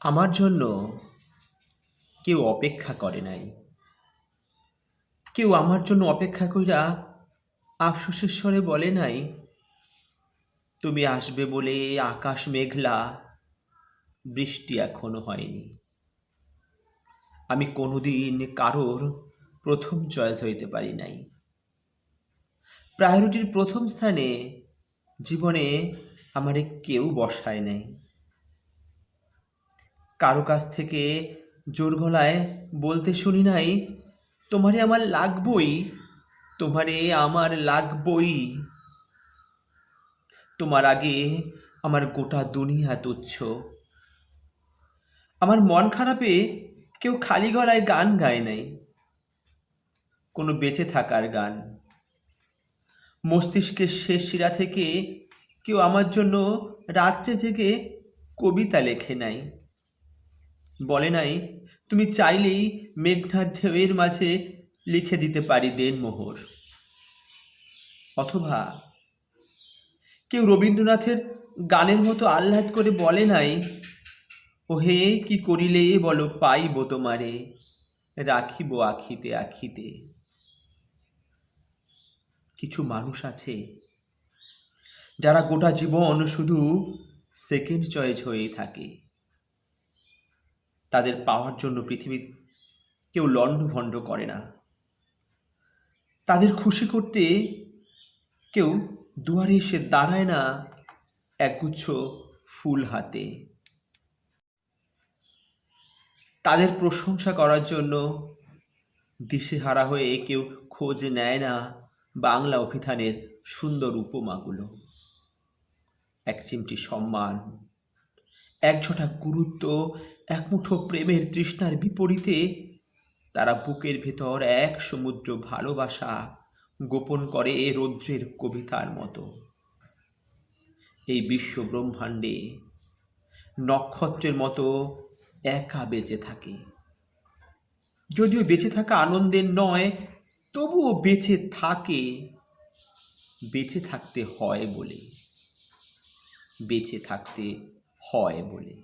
আমার জন্য কেউ অপেক্ষা করে নাই। কেউ আমার জন্য অপেক্ষা কইরা আফসোসের স্বরে বলে নাই, তুমি আসবে বলে আকাশ মেঘলা, বৃষ্টি এখনো হয়নি। আমি কোনোদিন কারোর প্রথম চয়েস হইতে পারি নাই। প্রায়োরিটির প্রথম স্থানে জীবনে আমারে কেউ বসায় নাই। কারো কাছ থেকে জোর গলায় বলতে শুনি নাই, তোমারে আমার লাগবই, তোমারে আমার লাগবই। তোমার আগে আমার গোটা দুনিয়া তুচ্ছ। আমার মন খারাপে কেউ খালি গলায় গান গায় নাই, কোনো বেঁচে থাকার গান। মস্তিষ্কের শেষ শিরা থেকে কেউ আমার জন্য রাত্রে জেগে কবিতা লেখে নাই, বলে নাই তুমি চাইলেই মেঘনার ঢেউয়ের মাঝে লিখে দিতে পারি দেনমোহর। অথবা কেউ রবীন্দ্রনাথের গানের মতো আহ্লাদ করে বলে নাই, ওহে কি করিলে বলো পাইব তোমারে, রাখিব আখিতে আখিতে। কিছু মানুষ আছে যারা গোটা জীবন শুধু সেকেন্ড চয়েস হয়েই থাকে। তাদের পাওয়ার জন্য পৃথিবীর কেউ লণ্ডভণ্ড করে না। তাদের খুশি করতে কেউ দুয়ারে এসে দাঁড়ায় না একগুচ্ছ ফুল হাতে। তাদের প্রশংসা করার জন্য দিশেহারা হয়ে কেউ খোঁজ নেয় না বাংলা অভিধানের সুন্দর উপমাগুলো। এক চিমটি সম্মান, এক ঝটা গুরুত্ব, এক মুঠো প্রেমের তৃষ্ণার বিপরীতে তারা বুকের ভেতর এক সমুদ্র ভালোবাসা গোপন করে রৌদ্রের কবিতার মতো। এই বিশ্ব ব্রহ্মাণ্ডে নক্ষত্রের মতো একা বেঁচে থাকে। যদিও বেঁচে থাকা আনন্দের নয়, তবুও বেঁচে থাকে। বেঁচে থাকতে হয় বলে, বেঁচে থাকতে হয় বলে।